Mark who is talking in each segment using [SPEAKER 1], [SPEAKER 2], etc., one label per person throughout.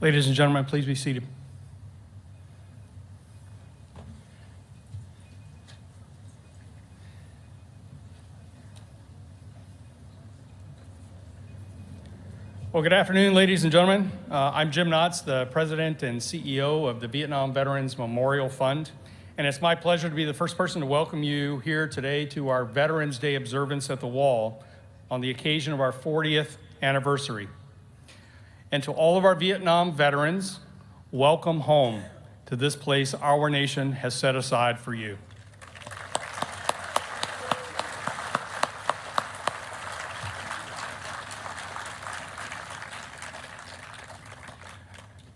[SPEAKER 1] Ladies and gentlemen, please be seated. Well, good afternoon, ladies and gentlemen. I'm Jim Knotts, the President and CEO of the Vietnam Veterans Memorial Fund, and it's my pleasure to be the first person to welcome you here today to our Veterans Day observance at the Wall on the occasion of our 40th anniversary. And to all of our Vietnam veterans, welcome home to this place our nation has set aside for you.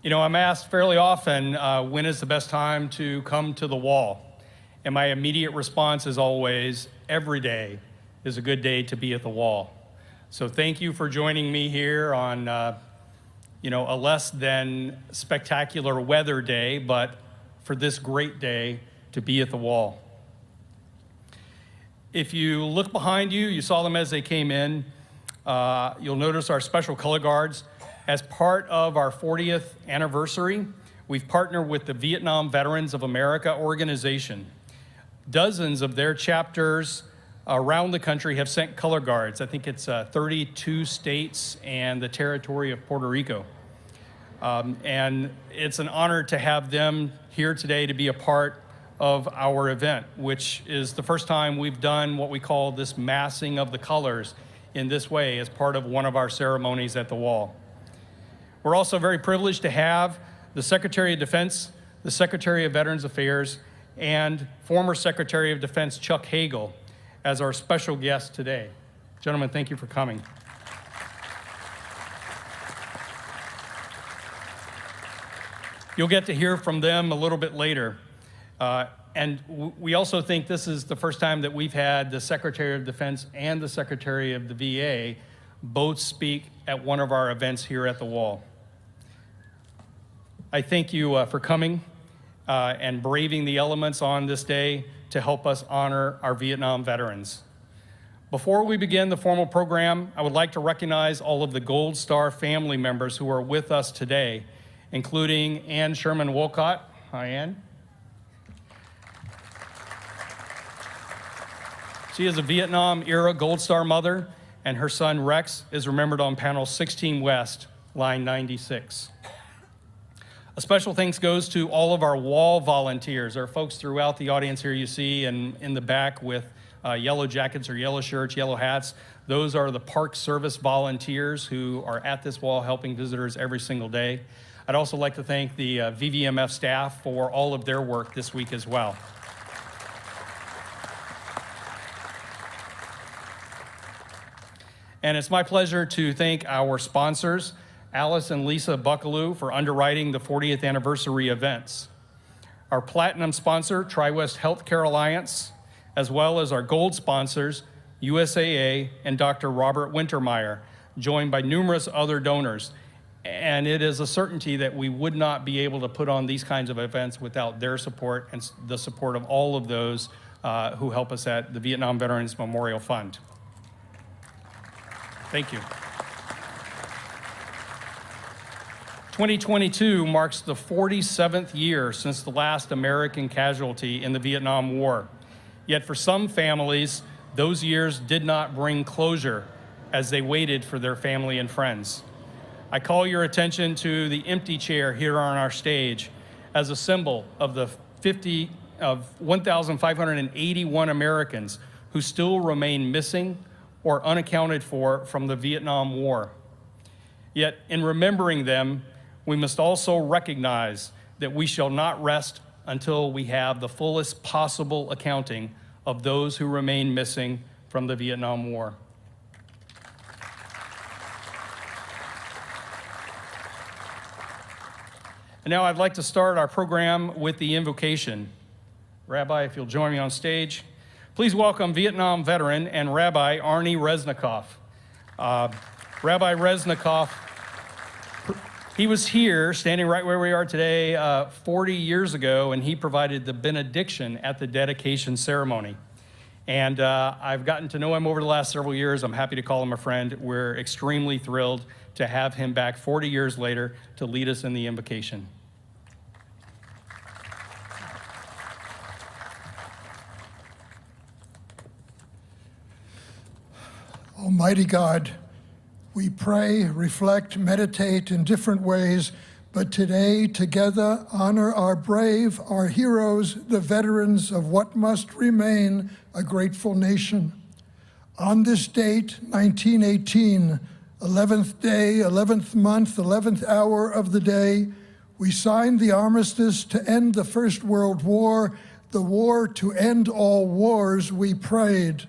[SPEAKER 1] You know, I'm asked fairly often, when is the best time to come to the Wall? And my immediate response is always, every day is a good day to be at the Wall. So thank you for joining me here on a less than spectacular weather day, but for this great day to be at the Wall. If you look behind you, you saw them as they came in. You'll notice our special color guards. As part of our 40th anniversary, we've partnered with the Vietnam Veterans of America organization. Dozens of their chapters around the country have sent color guards. I think it's 32 states and the territory of Puerto Rico. And it's an honor to have them here today to be a part of our event, which is the first time we've done what we call this massing of the colors in this way as part of one of our ceremonies at the Wall. We're also very privileged to have the Secretary of Defense, the Secretary of Veterans Affairs, and former Secretary of Defense Chuck Hagel as our special guest today. Gentlemen, thank you for coming. You'll get to hear from them a little bit later. And we also think this is the first time that we've had the Secretary of Defense and the Secretary of the VA both speak at one of our events here at the Wall. I thank you for coming and braving the elements on this day to help us honor our Vietnam veterans. Before we begin the formal program, I would like to recognize all of the Gold Star family members who are with us today, including Ann Sherman Wolcott. Hi, Ann. She is a Vietnam-era Gold Star mother, and her son Rex is remembered on panel 16 West, line 96. A special thanks goes to all of our Wall volunteers. There are folks throughout the audience here you see and in the back with yellow jackets or yellow shirts, yellow hats. Those are the Park Service volunteers who are at this Wall helping visitors every single day. I'd also like to thank the VVMF staff for all of their work this week as well. And it's my pleasure to thank our sponsors, Alice and Lisa Buckaloo, for underwriting the 40th anniversary events. Our platinum sponsor, TriWest Healthcare Alliance, as well as our gold sponsors, USAA and Dr. Robert Wintermeyer, joined by numerous other donors. And it is a certainty that we would not be able to put on these kinds of events without their support and the support of all of those who help us at the Vietnam Veterans Memorial Fund. Thank you. 2022 marks the 47th year since the last American casualty in the Vietnam War. Yet for some families, those years did not bring closure as they waited for their family and friends. I call your attention to the empty chair here on our stage as a symbol of the 1,581 Americans who still remain missing or unaccounted for from the Vietnam War. Yet in remembering them, we must also recognize that we shall not rest until we have the fullest possible accounting of those who remain missing from the Vietnam War. And now I'd like to start our program with the invocation. Rabbi, if you'll join me on stage. Please welcome Vietnam veteran and Rabbi Arnie Resnikoff. Rabbi Resnikoff, he was here, standing right where we are today, 40 years ago, and he provided the benediction at the dedication ceremony. And I've gotten to know him over the last several years. I'm happy to call him a friend. We're extremely thrilled to have him back 40 years later to lead us in the invocation.
[SPEAKER 2] Almighty God, we pray, reflect, meditate in different ways, but today, together, honor our brave, our heroes, the veterans of what must remain a grateful nation. On this date, 1918, 11th day, 11th month, 11th hour of the day, we signed the armistice to end the First World War, the war to end all wars, we prayed.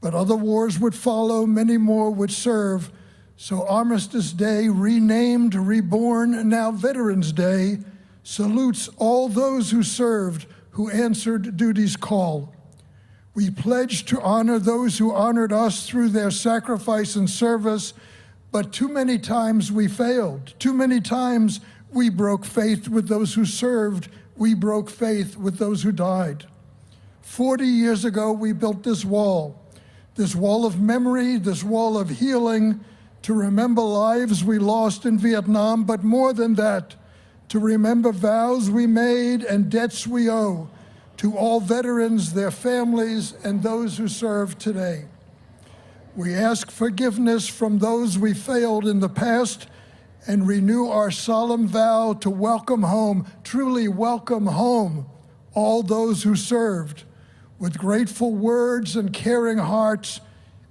[SPEAKER 2] But other wars would follow, many more would serve. So Armistice Day, renamed, reborn, now Veterans Day, salutes all those who served, who answered duty's call. We pledge to honor those who honored us through their sacrifice and service, but too many times we failed. Too many times we broke faith with those who served. We broke faith with those who died. 40 years ago, we built this wall of memory, this wall of healing, to remember lives we lost in Vietnam, but more than that, to remember vows we made and debts we owe to all veterans, their families, and those who serve today. We ask forgiveness from those we failed in the past and renew our solemn vow to welcome home, truly welcome home, all those who served with grateful words and caring hearts,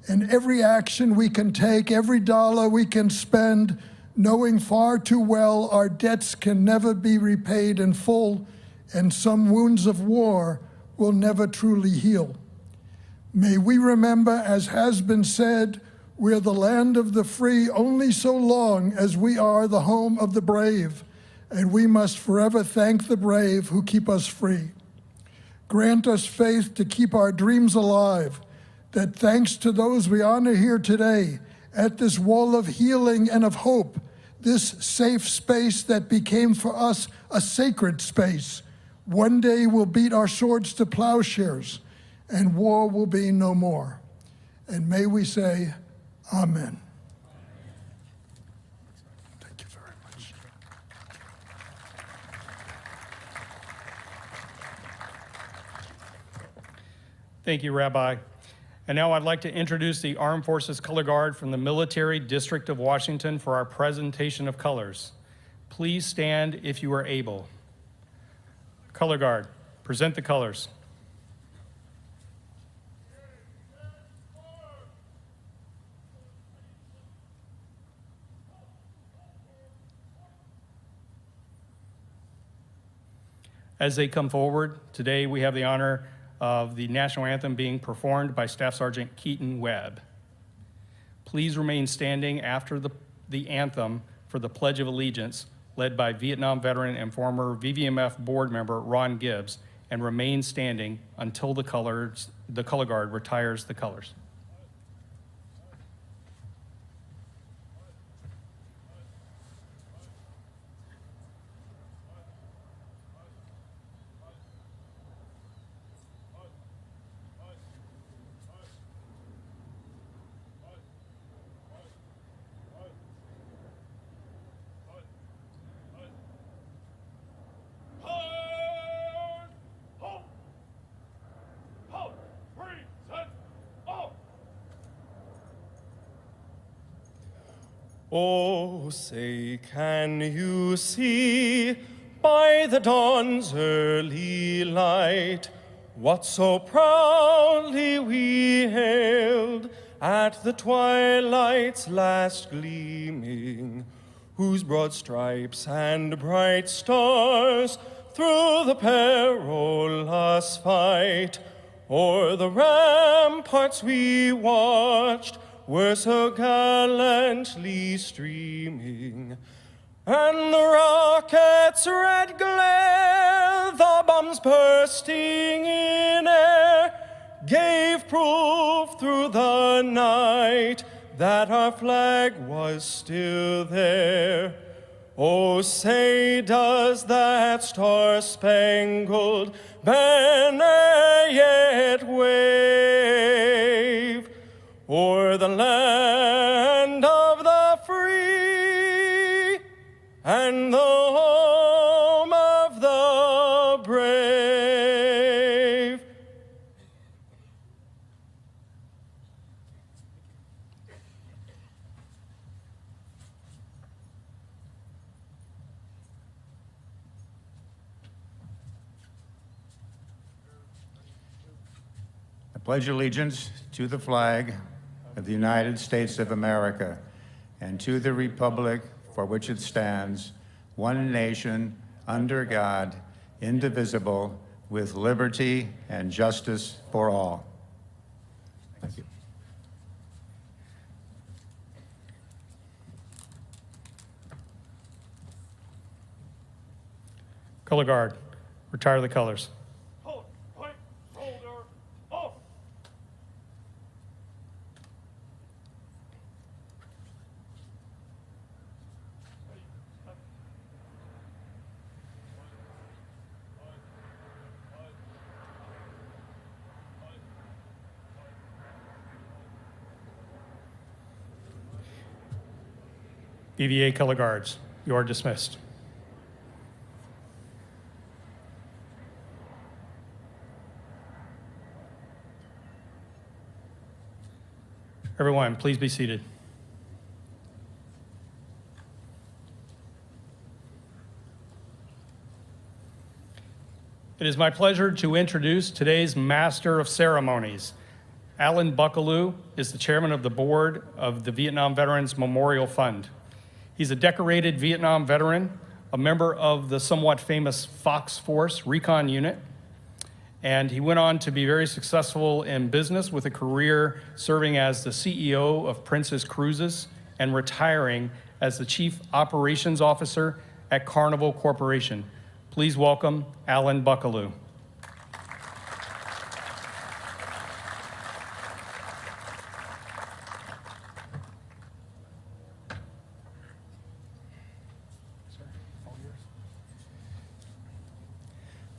[SPEAKER 2] and every action we can take, every dollar we can spend, knowing far too well our debts can never be repaid in full, and some wounds of war will never truly heal. May we remember, as has been said, we're the land of the free only so long as we are the home of the brave, and we must forever thank the brave who keep us free. Grant us faith to keep our dreams alive, that thanks to those we honor here today, at this wall of healing and of hope, this safe space that became for us a sacred space, one day we'll beat our swords to plowshares, and war will be no more. And may we say, Amen. Thank you very much.
[SPEAKER 1] Thank you, Rabbi. And now I'd like to introduce the Armed Forces Color Guard from the Military District of Washington for our presentation of colors. Please stand if you are able. Color Guard, present the colors. As they come forward, today we have the honor of the national anthem being performed by Staff Sergeant Keaton Webb. Please remain standing after the anthem for the Pledge of Allegiance, led by Vietnam veteran and former VVMF board member Ron Gibbs, and remain standing until the color guard retires the colors.
[SPEAKER 3] Oh, say, can you see by the dawn's early light what so proudly we hailed at the twilight's last gleaming, whose broad stripes and bright stars through the perilous fight o'er the ramparts we watched were so gallantly streaming, and the rocket's red glare, the bombs bursting in air, gave proof through the night that our flag was still there. Oh, say, does that star-spangled banner yet wave? for the land of the free and the home of the brave.
[SPEAKER 4] I pledge allegiance to the flag of the United States of America and to the republic for which it stands, one nation, under God, indivisible, with liberty and justice for all. Thank you.
[SPEAKER 1] Color guard, retire the colors. BVA color guards, you are dismissed. Everyone, please be seated. It is my pleasure to introduce today's Master of Ceremonies. Alan Buckaloo is the chairman of the board of the Vietnam Veterans Memorial Fund. He's a decorated Vietnam veteran, a member of the somewhat famous Fox Force Recon Unit, and he went on to be very successful in business with a career serving as the CEO of Princess Cruises and retiring as the Chief Operations Officer at Carnival Corporation. Please welcome Alan Buckaloo.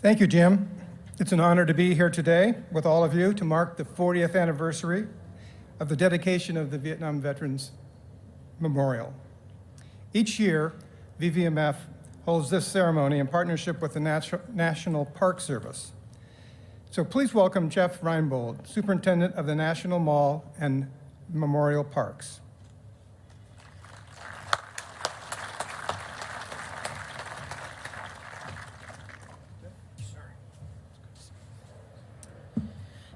[SPEAKER 5] Thank you, Jim. It's an honor to be here today with all of you to mark the 40th anniversary of the dedication of the Vietnam Veterans Memorial. Each year, VVMF holds this ceremony in partnership with the National Park Service. So please welcome Jeff Reinbold, Superintendent of the National Mall and Memorial Parks.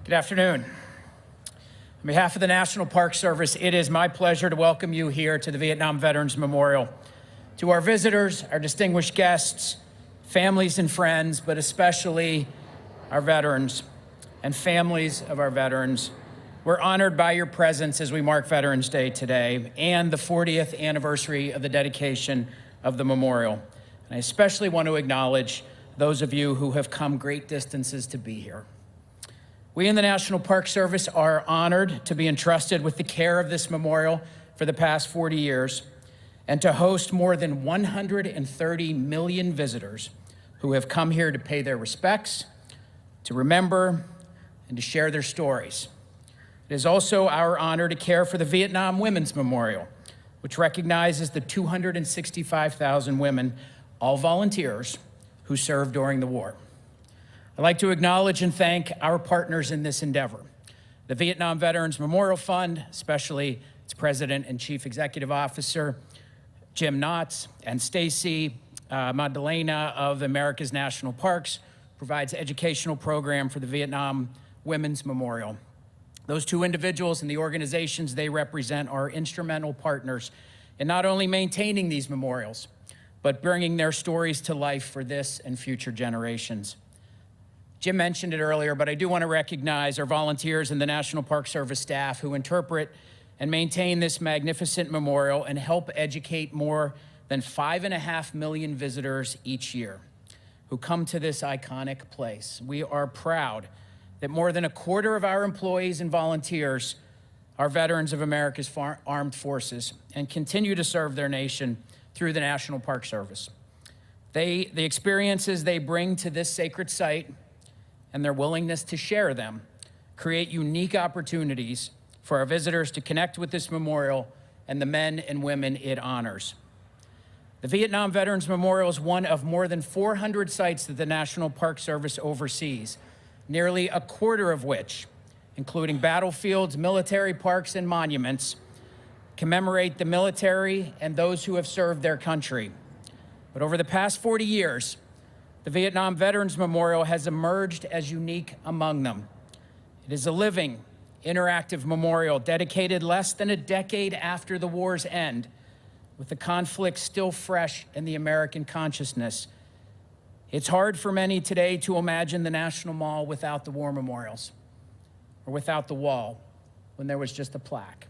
[SPEAKER 6] Good afternoon. On behalf of the National Park Service, it is my pleasure to welcome you here to the Vietnam Veterans Memorial. To our visitors, our distinguished guests, families and friends, but especially our veterans and families of our veterans, we're honored by your presence as we mark Veterans Day today and the 40th anniversary of the dedication of the memorial. And I especially want to acknowledge those of you who have come great distances to be here. We in the National Park Service are honored to be entrusted with the care of this memorial for the past 40 years and to host more than 130 million visitors who have come here to pay their respects, to remember, and to share their stories. It is also our honor to care for the Vietnam Women's Memorial, which recognizes the 265,000 women, all volunteers, who served during the war. I'd like to acknowledge and thank our partners in this endeavor, the Vietnam Veterans Memorial Fund, especially its President and Chief Executive Officer, Jim Knotts, and Stacy Magdalena of America's National Parks, provides educational program for the Vietnam Women's Memorial. Those two individuals and the organizations they represent are instrumental partners in not only maintaining these memorials, but bringing their stories to life for this and future generations. Jim mentioned it earlier, but I do want to recognize our volunteers and the National Park Service staff who interpret and maintain this magnificent memorial and help educate more than 5.5 million visitors each year who come to this iconic place. We are proud that more than a quarter of our employees and volunteers are veterans of America's armed forces and continue to serve their nation through the National Park Service. The experiences they bring to this sacred site and their willingness to share them create unique opportunities for our visitors to connect with this memorial and the men and women it honors. The Vietnam Veterans Memorial is one of more than 400 sites that the National Park Service oversees, nearly a quarter of which, including battlefields, military parks, and monuments, commemorate the military and those who have served their country. But over the past 40 years, the Vietnam Veterans Memorial has emerged as unique among them. It is a living, interactive memorial dedicated less than a decade after the war's end, with the conflict still fresh in the American consciousness. It's hard for many today to imagine the National Mall without the war memorials, or without the wall when there was just a plaque.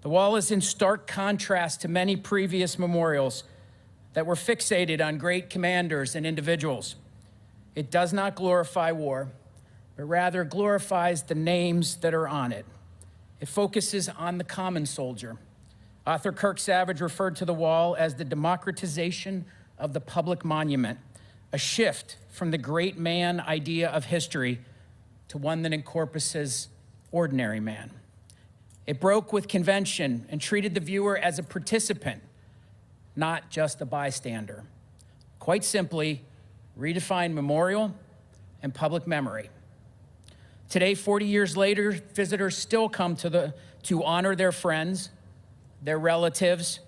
[SPEAKER 6] The wall is in stark contrast to many previous memorials that were fixated on great commanders and individuals. It does not glorify war, but rather glorifies the names that are on it. It focuses on the common soldier. Author Kirk Savage referred to the wall as the democratization of the public monument, a shift from the great man idea of history to one that encompasses ordinary man. It broke with convention and treated the viewer as a participant, not just a bystander. Quite simply, redefined memorial and public memory. Today, 40 years later, visitors still come to honor their friends, their relatives,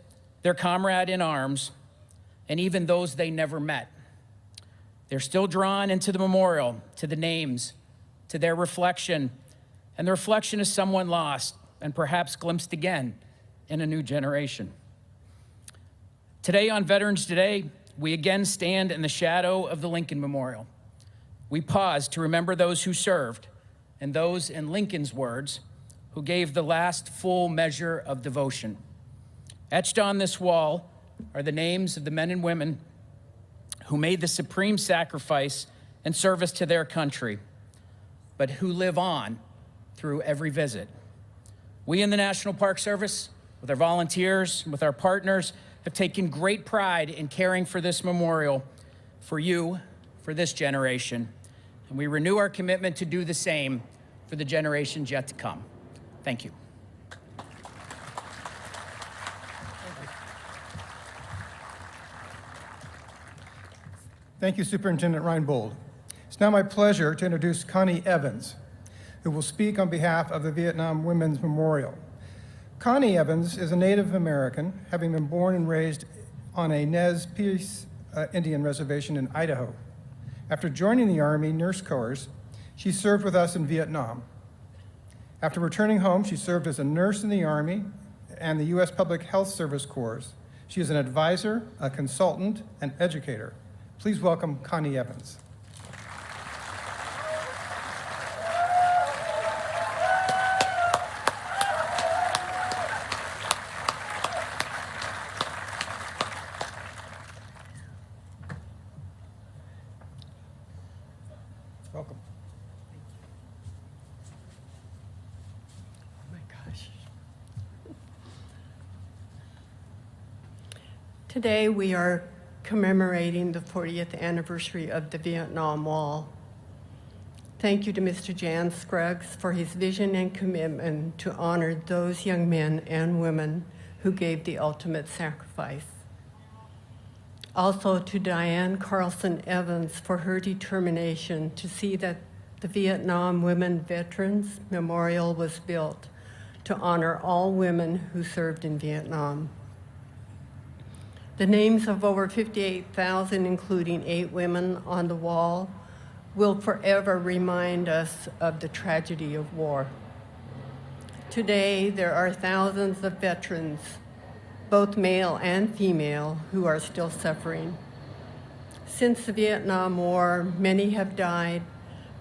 [SPEAKER 6] their comrade in arms, and even those they never met. They're still drawn into the memorial, to the names, to their reflection, and the reflection is someone lost and perhaps glimpsed again in a new generation. Today on Veterans Day, we again stand in the shadow of the Lincoln Memorial. We pause to remember those who served and those, in Lincoln's words, who gave the last full measure of devotion. Etched on this wall are the names of the men and women who made the supreme sacrifice and service to their country, but who live on through every visit. We in the National Park Service, with our volunteers, with our partners, have taken great pride in caring for this memorial, for you, for this generation, and we renew our commitment to do the same for the generations yet to come. Thank you.
[SPEAKER 5] Thank you, Superintendent Reinbold. It's now my pleasure to introduce Connie Evans, who will speak on behalf of the Vietnam Women's Memorial. Connie Evans is a Native American, having been born and raised on a Nez Perce Indian reservation in Idaho. After joining the Army Nurse Corps, she served with us in Vietnam. After returning home, she served as a nurse in the Army and the U.S. Public Health Service Corps. She is an advisor, a consultant, and educator. Please welcome Connie Evans. Welcome.
[SPEAKER 7] Oh my gosh. Today we are commemorating the 40th anniversary of the Vietnam Wall. Thank you to Mr. Jan Scruggs for his vision and commitment to honor those young men and women who gave the ultimate sacrifice. Also to Diane Carlson Evans for her determination to see that the Vietnam Women Veterans Memorial was built to honor all women who served in Vietnam. The names of over 58,000, including 8 women on the wall, will forever remind us of the tragedy of war. Today, there are thousands of veterans, both male and female, who are still suffering. Since the Vietnam War, many have died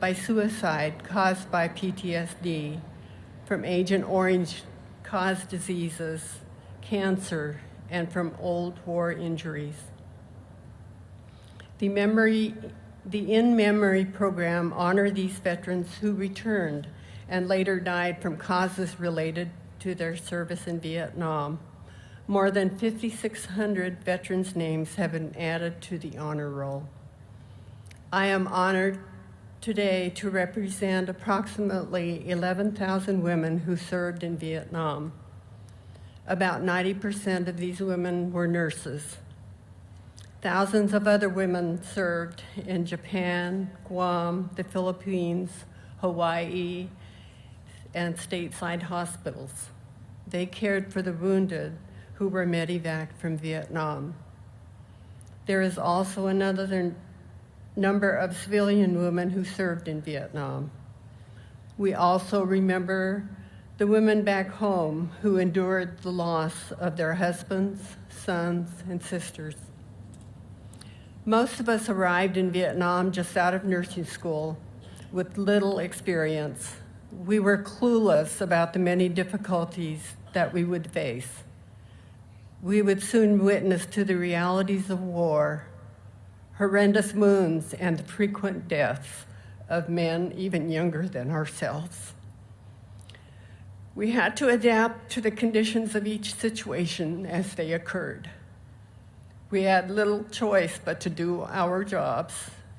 [SPEAKER 7] by suicide caused by PTSD from Agent Orange-caused diseases, cancer, and from old war injuries. The In Memory program honored these veterans who returned and later died from causes related to their service in Vietnam. More than 5,600 veterans' names have been added to the honor roll. I am honored today to represent approximately 11,000 women who served in Vietnam. About 90% of these women were nurses. Thousands of other women served in Japan, Guam, the Philippines, Hawaii, and stateside hospitals. They cared for the wounded who were medevaced from Vietnam. There is also another number of civilian women who served in Vietnam. We also remember the women back home who endured the loss of their husbands, sons, and sisters. Most of us arrived in Vietnam just out of nursing school with little experience. We were clueless about the many difficulties that we would face. We would soon witness to the realities of war, horrendous wounds, and the frequent deaths of men even younger than ourselves. We had to adapt to the conditions of each situation as they occurred. We had little choice but to do our jobs,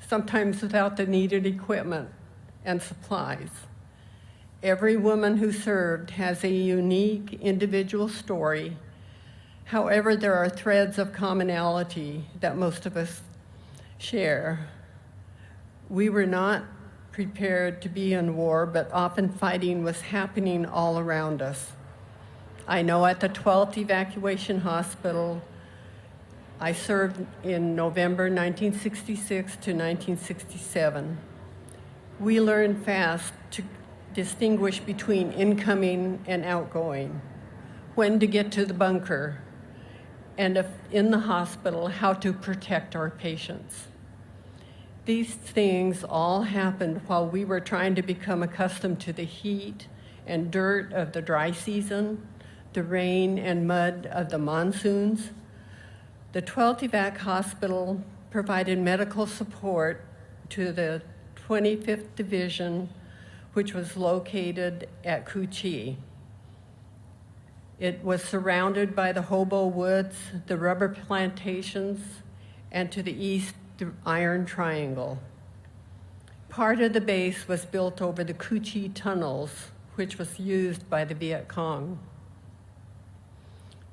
[SPEAKER 7] sometimes without the needed equipment and supplies. Every woman who served has a unique individual story. However, there are threads of commonality that most of us share. We were not prepared to be in war, but often fighting was happening all around us. I know at the 12th Evacuation Hospital, I served in November 1966 to 1967. We learned fast to distinguish between incoming and outgoing, when to get to the bunker, and if in the hospital, how to protect our patients. These things all happened while we were trying to become accustomed to the heat and dirt of the dry season, the rain and mud of the monsoons. The 12th Evac Hospital provided medical support to the 25th Division, which was located at Cu Chi. It was surrounded by the hobo woods, the rubber plantations, and to the east, the Iron Triangle. Part of the base was built over the Cu Chi tunnels, which was used by the Viet Cong.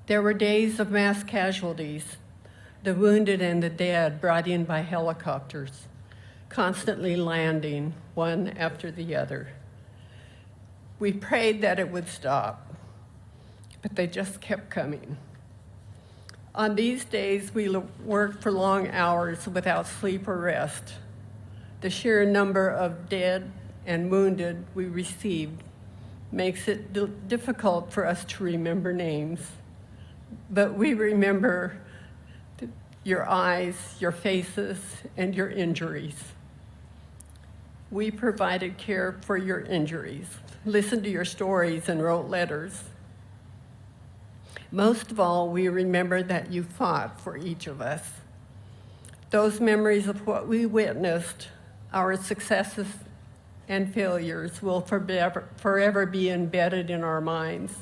[SPEAKER 7] There were days of mass casualties, the wounded and the dead brought in by helicopters, constantly landing one after the other. We prayed that it would stop, but they just kept coming. On these days, we worked for long hours without sleep or rest. The sheer number of dead and wounded we received makes it difficult for us to remember names, but we remember your eyes, your faces, and your injuries. We provided care for your injuries, listened to your stories, and wrote letters. Most of all, we remember that you fought for each of us. Those memories of what we witnessed, our successes and failures, will forever be embedded in our minds.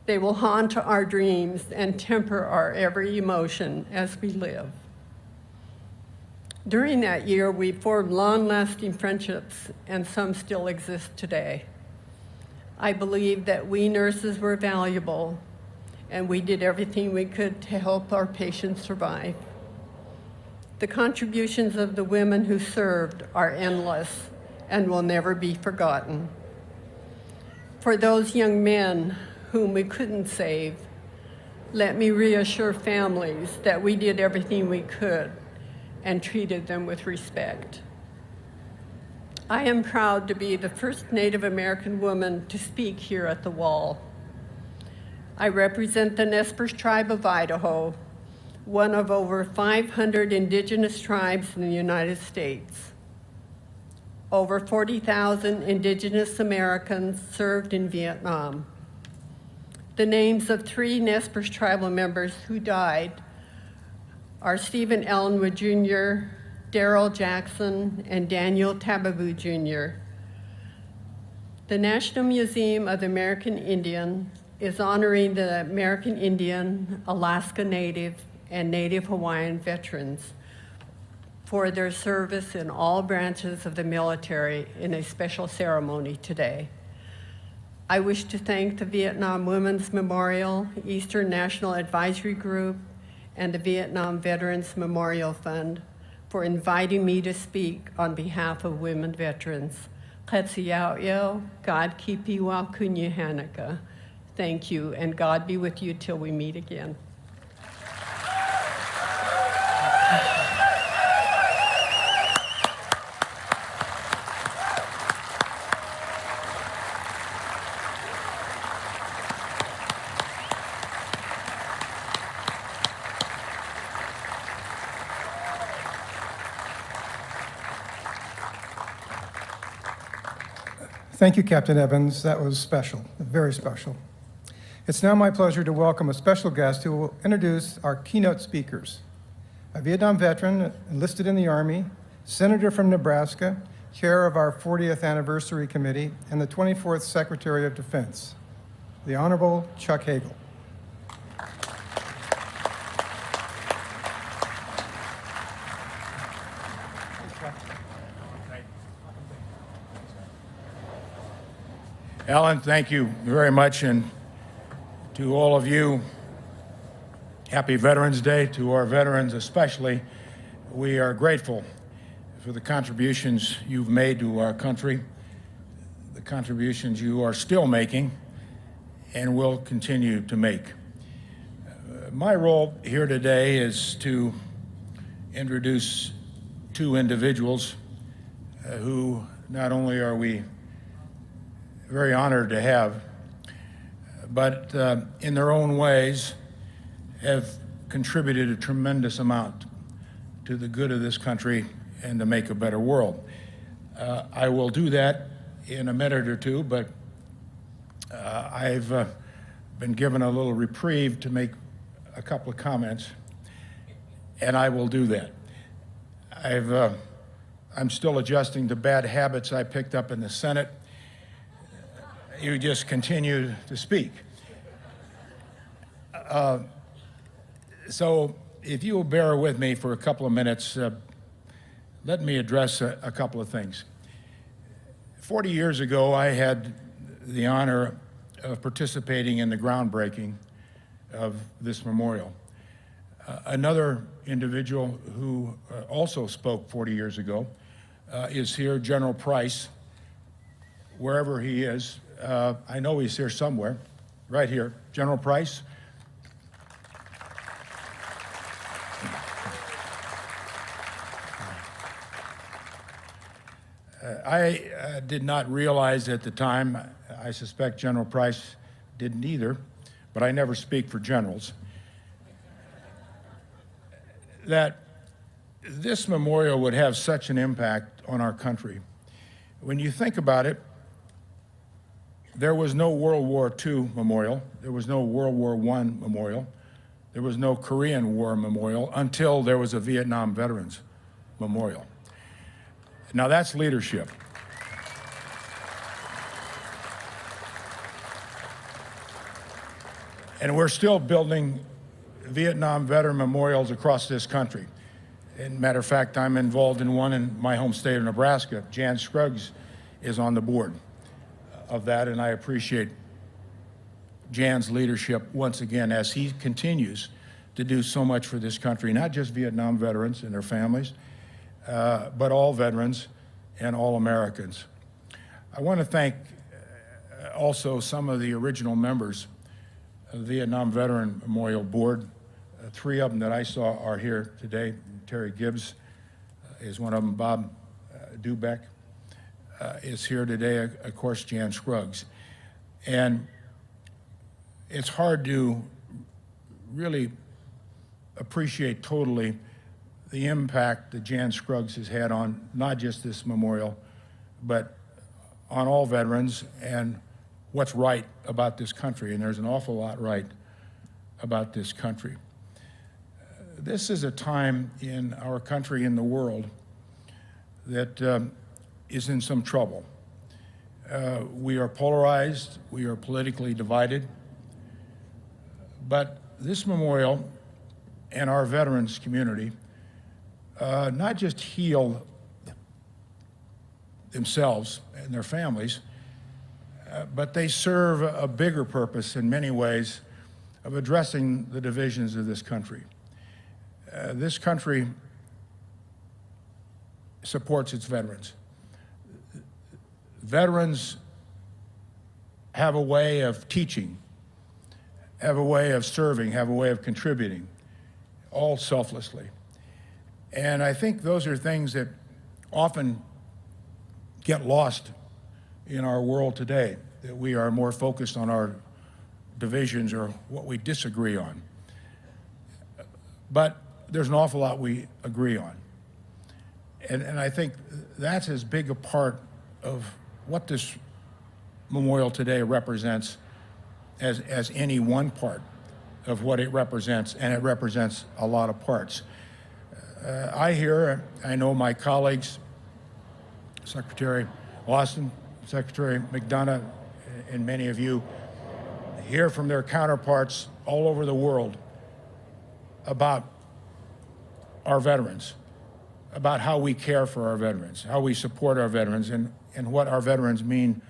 [SPEAKER 7] They will haunt our dreams and temper our every emotion as we live. During that year, we formed long-lasting friendships, and some still exist today. I believe that we nurses were valuable, and we did everything we could to help our patients survive. The contributions of the women who served are endless and will never be forgotten. For those young men whom we couldn't save, let me reassure families that we did everything we could and treated them with respect. I am proud to be the first Native American woman to speak here at the Wall. I represent the Nez Perce tribe of Idaho, one of over 500 indigenous tribes in the United States. Over 40,000 indigenous Americans served in Vietnam. The names of 3 Nez Perce tribal members who died are Stephen Ellenwood Jr., Darrell Jackson, and Daniel Tababoo Jr. The National Museum of the American Indian is honoring the American Indian, Alaska Native, and Native Hawaiian veterans for their service in all branches of the military in a special ceremony today. I wish to thank the Vietnam Women's Memorial, Eastern National Advisory Group, and the Vietnam Veterans Memorial Fund for inviting me to speak on behalf of women veterans. God keep you while Kunya Hanukkah. Thank you, and God be with you till we meet again.
[SPEAKER 5] Thank you, Captain Evans. That was special, very special. It's now my pleasure to welcome a special guest who will introduce our keynote speakers. A Vietnam veteran enlisted in the Army, Senator from Nebraska, chair of our 40th Anniversary Committee, and the 24th Secretary of Defense, the Honorable Chuck Hagel.
[SPEAKER 8] Alan, thank you very much, and to all of you, happy Veterans Day. To our veterans especially, we are grateful for the contributions you've made to our country, the contributions you are still making and will continue to make. My role here today is to introduce two individuals who not only are we very honored to have, but in their own ways have contributed a tremendous amount to the good of this country and to make a better world. I will do that in a minute or two, but I've been given a little reprieve to make a couple of comments, and I will do that. I'm still adjusting to bad habits I picked up in the Senate. You just continue to speak. So if you will bear with me for a couple of minutes, let me address a couple of things. 40 years ago, I had the honor of participating in the groundbreaking of this memorial. Another individual who also spoke 40 years ago is here, General Price, wherever he is. I know he's here somewhere, right here. General Price. I did not realize at the time, I suspect General Price didn't either, but I never speak for generals, that this memorial would have such an impact on our country. When you think about it, there was no World War II memorial, there was no World War I memorial, there was no Korean War memorial until there was a Vietnam Veterans Memorial. Now that's leadership. And we're still building Vietnam veteran memorials across this country. As a matter of fact, I'm involved in one in my home state of Nebraska. Jan Scruggs is on the board of that, and I appreciate Jan's leadership once again as he continues to do so much for this country, not just Vietnam veterans and their families, but all veterans and all Americans. I want to thank also some of the original members of the Vietnam Veteran Memorial Board. Three of them that I saw are here today. Terry Gibbs is one of them. Bob Dubeck is here today, of course, Jan Scruggs. And it's hard to really appreciate totally the impact that Jan Scruggs has had on not just this memorial, but on all veterans and what's right about this country. And there's an awful lot right about this country. This is a time in our country, in the world, that is in some trouble. We are polarized, we are politically divided, but this memorial and our veterans community not just heal themselves and their families, but they serve a bigger purpose in many ways of addressing the divisions of this country. This country supports its veterans. Veterans have a way of teaching, have a way of serving, have a way of contributing, all selflessly. And I think those are things that often get lost in our world today, that we are more focused on our divisions or what we disagree on. But there's an awful lot we agree on. And I think that's as big a part of what this memorial today represents as any one part of what it represents, and it represents a lot of parts. I know my colleagues, Secretary Austin, Secretary McDonough, and many of you hear from their counterparts all over the world about our veterans, about how we care for our veterans, how we support our veterans, and what our veterans mean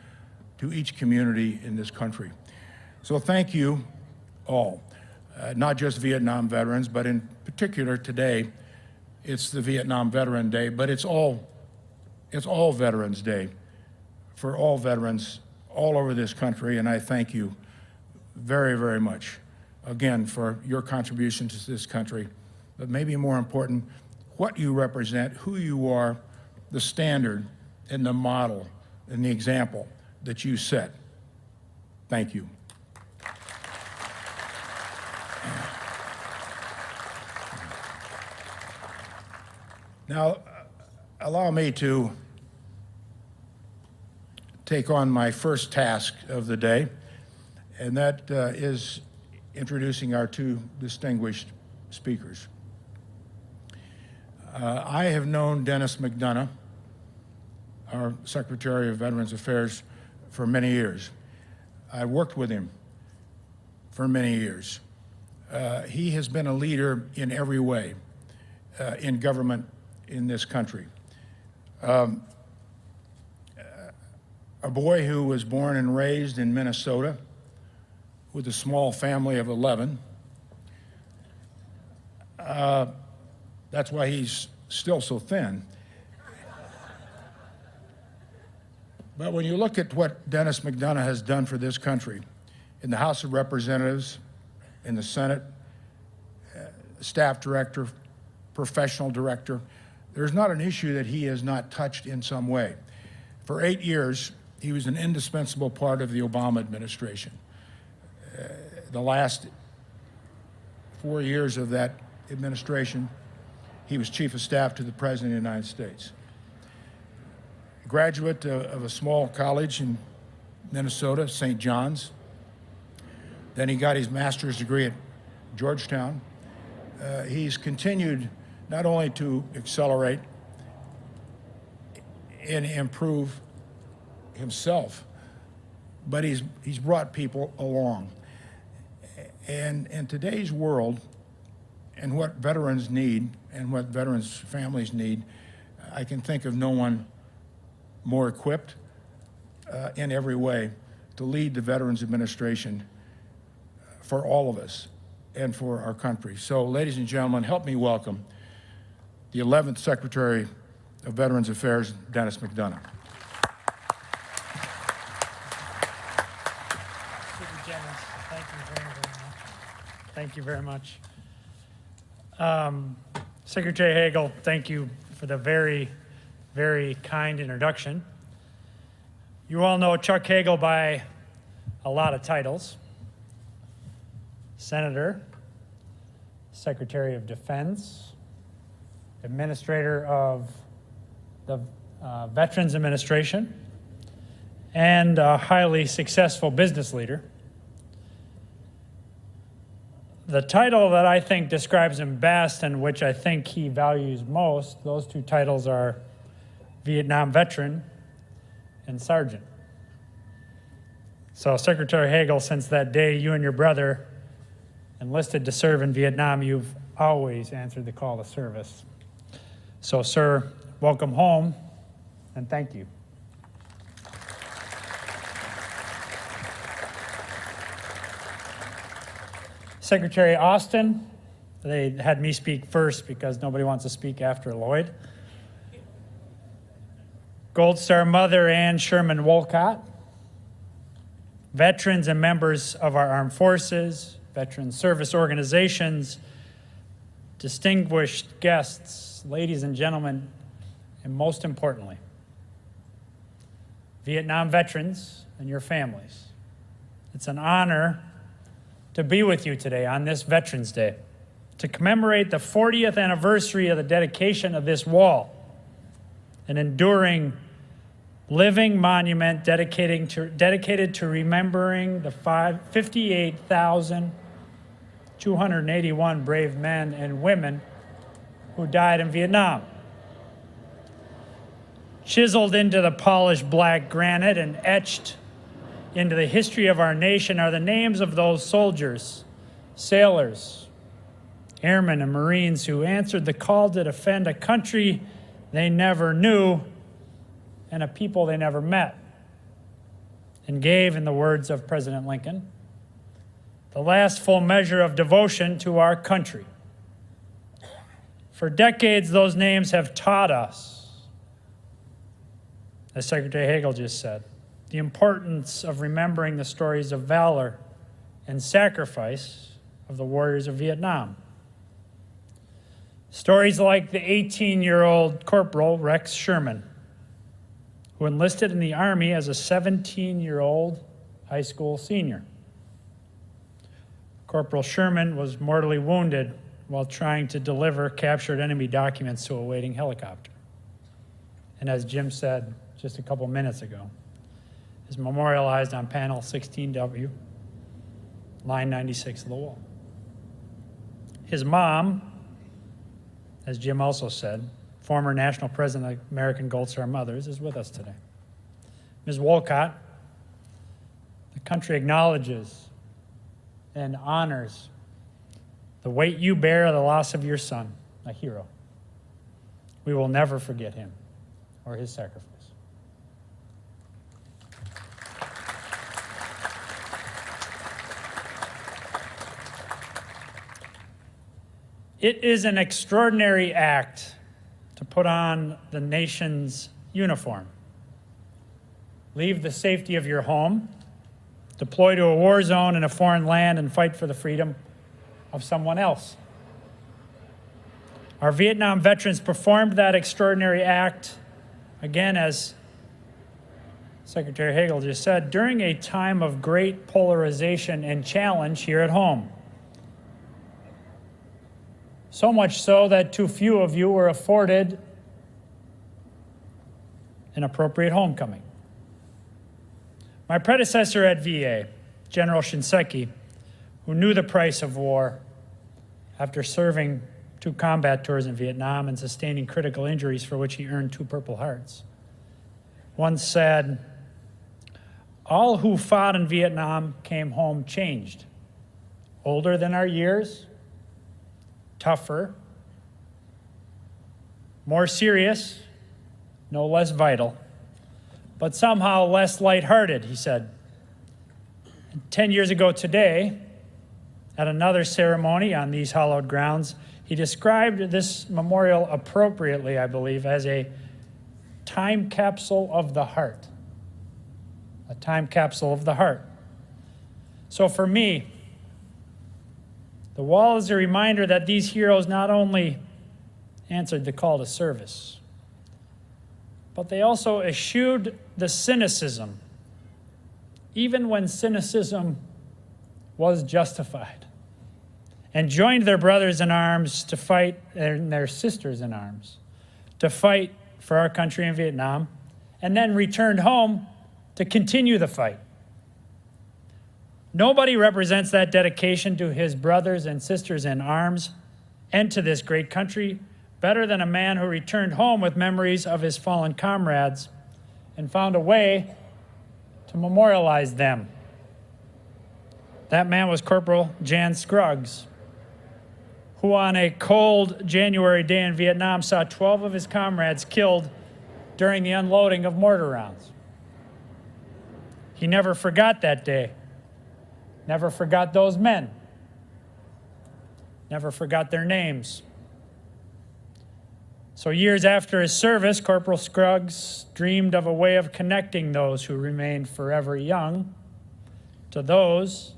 [SPEAKER 8] to each community in this country. So thank you all, not just Vietnam veterans, but in particular today, it's the Vietnam Veteran Day, but it's all Veterans Day for all veterans all over this country, and I thank you very, very much, again, for your contributions to this country, but maybe more important, what you represent, who you are, the standard and the model and the example that you set. Thank you. Now, allow me to take on my first task of the day, and that is introducing our two distinguished speakers. I have known Dennis McDonough, our Secretary of Veterans Affairs, for many years. I worked with him for many years. He has been a leader in every way in government in this country. A boy who was born and raised in Minnesota with a small family of 11. That's why he's still so thin. But when you look at what Dennis McDonough has done for this country, in the House of Representatives, in the Senate, staff director, professional director, there's not an issue that he has not touched in some way. For 8 years, he was an indispensable part of the Obama administration. The last 4 years of that administration, he was chief of staff to the President of the United States. Graduate of a small college in Minnesota, St. John's. Then he got his master's degree at Georgetown. He's continued not only to accelerate and improve himself, but he's brought people along. And in today's world, and what veterans need and what veterans' families need, I can think of no one more equipped in every way to lead the Veterans Administration for all of us and for our country. So, ladies and gentlemen, help me welcome the 11th Secretary of Veterans Affairs, Dennis McDonough.
[SPEAKER 9] Thank you very much. Secretary Hagel, thank you for the very, very kind introduction. You all know Chuck Hagel by a lot of titles: Senator, Secretary of Defense, Administrator of the Veterans Administration, and a highly successful business leader. The title that I think describes him best and which I think he values most, those two titles are Vietnam Veteran and Sergeant. So Secretary Hagel, since that day you and your brother enlisted to serve in Vietnam, you've always answered the call to service. So, sir, welcome home, and thank you. Secretary Austin, they had me speak first because nobody wants to speak after Lloyd. Gold Star Mother Ann Sherman Wolcott, veterans and members of our armed forces, veteran service organizations, distinguished guests, ladies and gentlemen, and most importantly, Vietnam veterans and your families. It's an honor to be with you today on this Veterans Day, to commemorate the 40th anniversary of the dedication of this wall, an enduring living monument dedicated to remembering the 58,281 brave men and women who died in Vietnam. Chiseled into the polished black granite and etched into the history of our nation are the names of those soldiers, sailors, airmen, and Marines who answered the call to defend a country they never knew and a people they never met, and gave, in the words of President Lincoln, the last full measure of devotion to our country. For decades, those names have taught us, as Secretary Hagel just said, the importance of remembering the stories of valor and sacrifice of the warriors of Vietnam. Stories like the 18-year-old Corporal Rex Sherman, who enlisted in the Army as a 17-year-old high school senior. Corporal Sherman was mortally wounded while trying to deliver captured enemy documents to a waiting helicopter. And as Jim said just a couple minutes ago, is memorialized on panel 16W, line 96 of the wall. His mom, as Jim also said, former national president of American Gold Star Mothers, is with us today. Ms. Wolcott, the country acknowledges and honors the weight you bear of the loss of your son, a hero. We will never forget him or his sacrifice. It is an extraordinary act to put on the nation's uniform, leave the safety of your home, deploy to a war zone in a foreign land, and fight for the freedom of someone else. Our Vietnam veterans performed that extraordinary act, again, as Secretary Hagel just said, during a time of great polarization and challenge here at home. So much so that too few of you were afforded an appropriate homecoming. My predecessor at VA, General Shinseki, who knew the price of war after serving 2 combat tours in Vietnam and sustaining critical injuries for which he earned 2 Purple Hearts, once said, "All who fought in Vietnam came home changed, older than our years, tougher, more serious, no less vital, but somehow less lighthearted," he said. 10 years ago today, at another ceremony on these hallowed grounds, he described this memorial appropriately, I believe, as a time capsule of the heart. A time capsule of the heart. So for me, the wall is a reminder that these heroes not only answered the call to service, but they also eschewed the cynicism, even when cynicism was justified, and joined their brothers in arms to fight, and their sisters in arms, to fight for our country in Vietnam, and then returned home to continue the fight. Nobody represents that dedication to his brothers and sisters in arms and to this great country better than a man who returned home with memories of his fallen comrades and found a way to memorialize them. That man was Corporal Jan Scruggs, who on a cold January day in Vietnam saw 12 of his comrades killed during the unloading of mortar rounds. He never forgot that day, never forgot those men, never forgot their names. So years after his service, Corporal Scruggs dreamed of a way of connecting those who remained forever young to those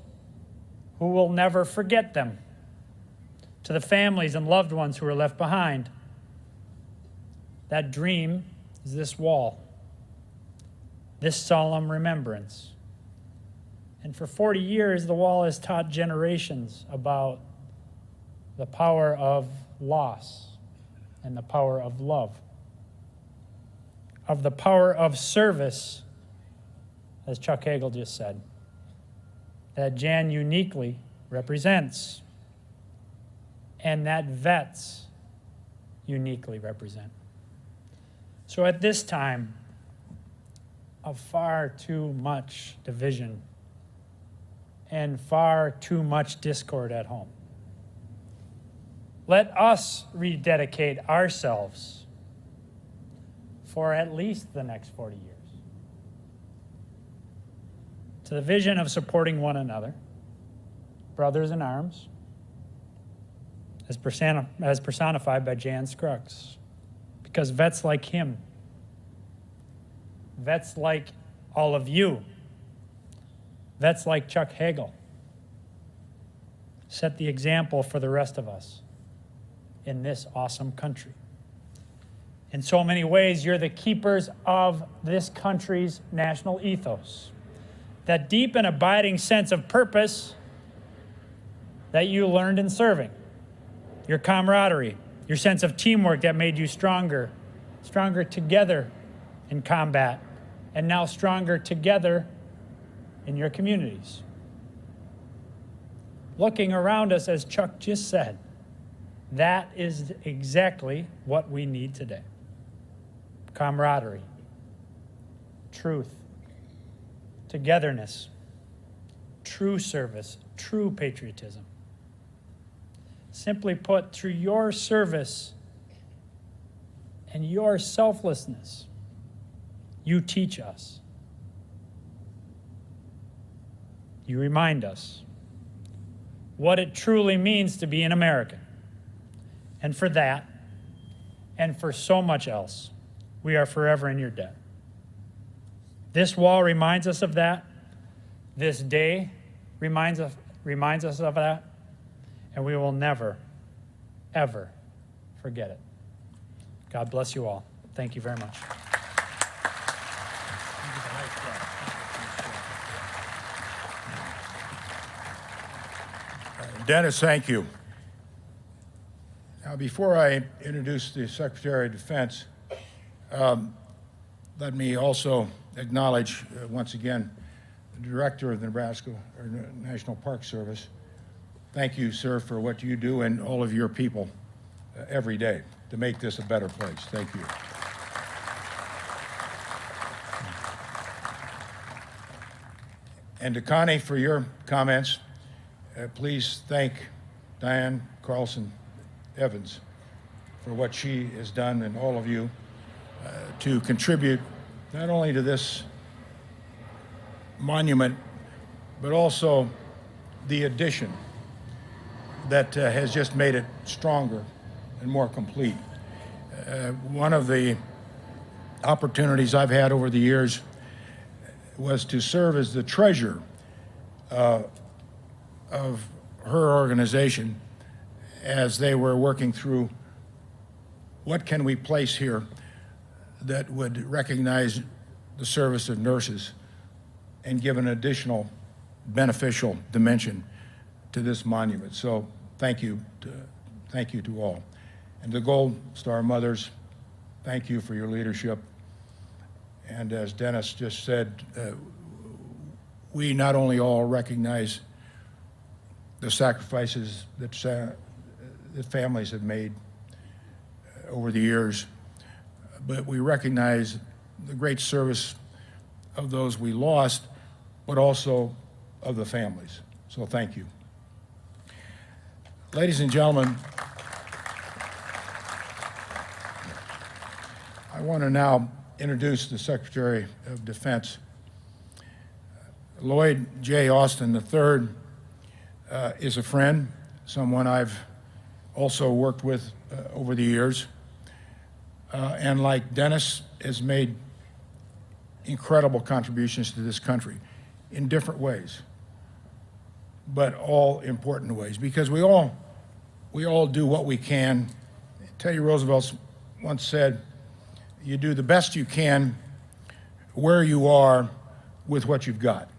[SPEAKER 9] who will never forget them, to the families and loved ones who were left behind. That dream is this wall, this solemn remembrance. And for 40 years, the wall has taught generations about the power of loss and the power of love, of the power of service, as Chuck Hagel just said, that Jan uniquely represents and that vets uniquely represent. So at this time of far too much division and far too much discord at home, let us rededicate ourselves for at least the next 40 years to the vision of supporting one another, brothers in arms, as personified by Jan Scruggs. Because vets like him, vets like all of you, vets like Chuck Hagel, set the example for the rest of us in this awesome country. In so many ways, you're the keepers of this country's national ethos, that deep and abiding sense of purpose that you learned in serving, your camaraderie, your sense of teamwork that made you stronger together in combat, and now stronger together in your communities. Looking around us, as Chuck just said, that is exactly what we need today. Camaraderie, truth, togetherness, true service, true patriotism. Simply put, through your service and your selflessness, you teach us. You remind us what it truly means to be an American. And for that, and for so much else, we are forever in your debt. This wall reminds us of that. This day reminds us of that. And we will never, ever forget it. God bless you all. Thank you very much.
[SPEAKER 8] Dennis, thank you. Now, before I introduce the Secretary of Defense, let me also acknowledge once again the Director of the Nebraska National Park Service. Thank you, sir, for what you do and all of your people every day to make this a better place. Thank you. And to Connie for your comments, please thank Diane Carlson Evans for what she has done, and all of you to contribute not only to this monument, but also the addition that has just made it stronger and more complete. One of the opportunities I've had over the years was to serve as the treasurer of her organization as they were working through what can we place here that would recognize the service of nurses and give an additional beneficial dimension to this monument. So thank you to all. And the Gold Star Mothers, thank you for your leadership. And as Dennis just said, we not only all recognize the sacrifices that families have made over the years, but we recognize the great service of those we lost, but also of the families. So thank you. Ladies and gentlemen, want to now introduce the Secretary of Defense. Lloyd J. Austin III is a friend, someone I've also worked with over the years, and like Dennis, has made incredible contributions to this country in different ways, but all important ways, because we all do what we can. Teddy Roosevelt once said, you do the best you can where you are with what you've got.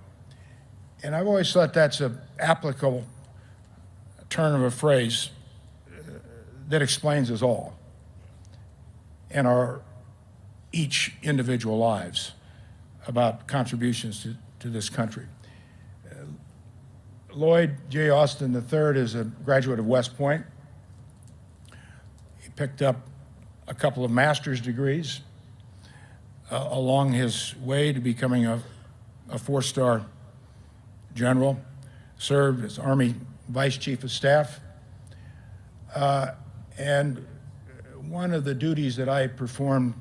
[SPEAKER 8] And I've always thought that's an applicable turn of a phrase that explains us all and our each individual lives about contributions to this country. Lloyd J. Austin III is a graduate of West Point. He picked up a couple of master's degrees along his way to becoming a four-star general, served as Army Vice Chief of Staff. And one of the duties that I performed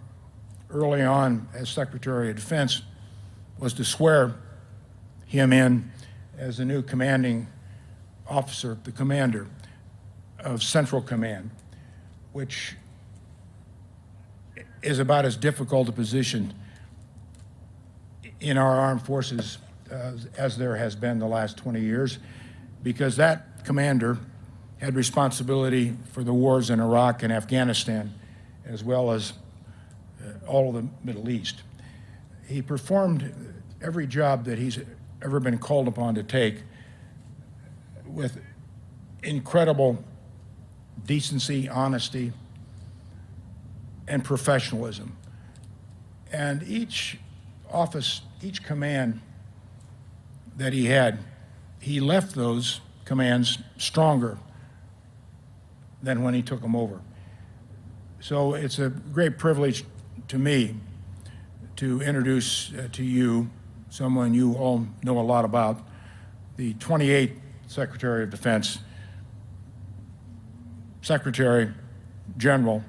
[SPEAKER 8] early on as Secretary of Defense was to swear him in as the new commanding officer, the commander of Central Command, which is about as difficult a position in our armed forces as there has been the last 20 years, because that commander had responsibility for the wars in Iraq and Afghanistan, as well as all of the Middle East. He performed every job that he's ever been called upon to take with incredible decency, honesty, and professionalism. And each office, each command that he had, he left those commands stronger than when he took them over. So it's a great privilege to me to introduce to you someone you all know a lot about, the 28th Secretary of Defense, Secretary General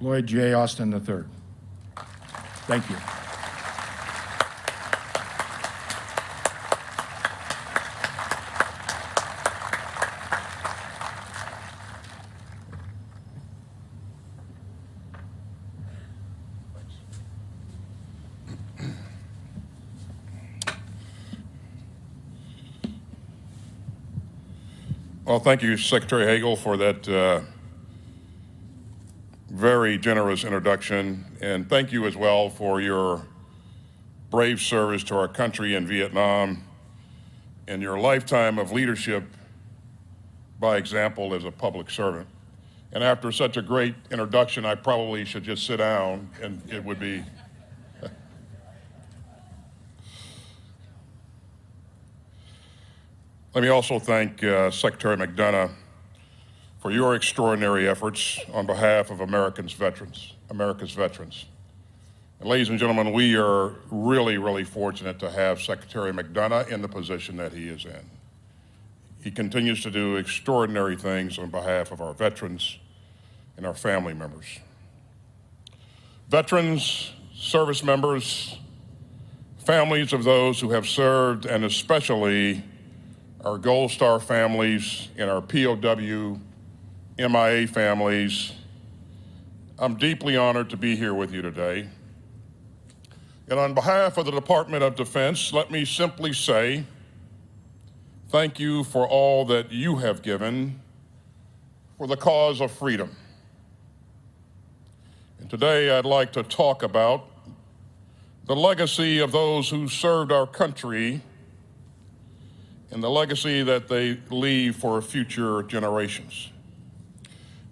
[SPEAKER 8] Lloyd J. Austin III. Thank you.
[SPEAKER 10] Well, thank you, Secretary Hagel, for that very generous introduction, and thank you as well for your brave service to our country in Vietnam and your lifetime of leadership by example as a public servant. And after such a great introduction, I probably should just sit down, and it would be Let me also thank Secretary McDonough for your extraordinary efforts on behalf of America's veterans. And ladies and gentlemen, we are really, really fortunate to have Secretary McDonough in the position that he is in. He continues to do extraordinary things on behalf of our veterans and our family members. Veterans, service members, families of those who have served, and especially our Gold Star families and our POW, MIA families, I'm deeply honored to be here with you today. And on behalf of the Department of Defense, let me simply say thank you for all that you have given for the cause of freedom. And today I'd like to talk about the legacy of those who served our country and the legacy that they leave for future generations.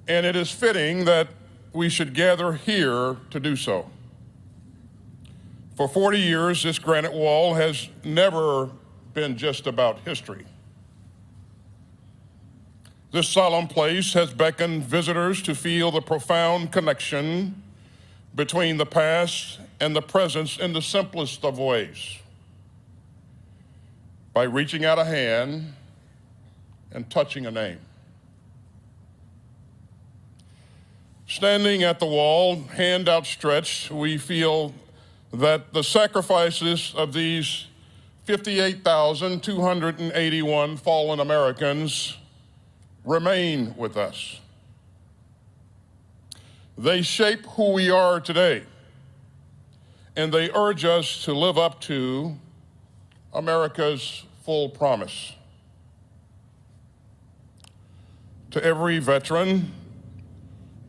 [SPEAKER 10] And it is fitting that we should gather here to do so. For 40 years, this granite wall has never been just about history. This solemn place has beckoned visitors to feel the profound connection between the past and the present in the simplest of ways, by reaching out a hand and touching a name. Standing at the wall, hand outstretched, we feel that the sacrifices of these 58,281 fallen Americans remain with us. They shape who we are today, and they urge us to live up to America's full promise. To every veteran,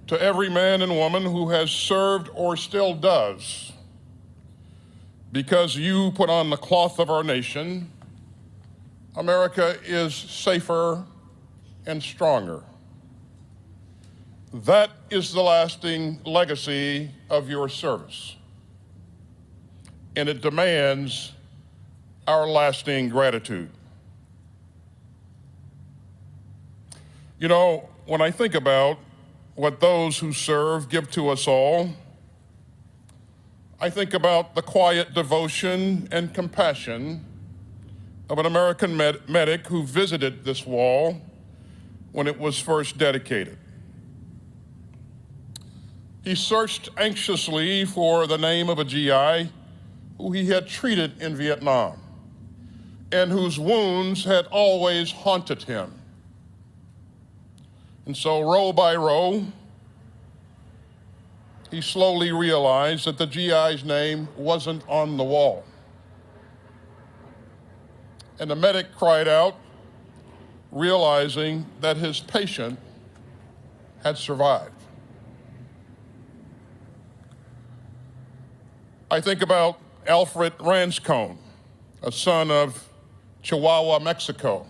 [SPEAKER 10] to every man and woman who has served or still does, because you put on the cloth of our nation, America is safer and stronger. That is the lasting legacy of your service, and it demands our lasting gratitude. You know, when I think about what those who serve give to us all, I think about the quiet devotion and compassion of an American medic who visited this wall when it was first dedicated. He searched anxiously for the name of a GI who he had treated in Vietnam and whose wounds had always haunted him. And so, row by row, he slowly realized that the GI's name wasn't on the wall. And the medic cried out, realizing that his patient had survived. I think about Alfred Ranscone, a son of Chihuahua, Mexico.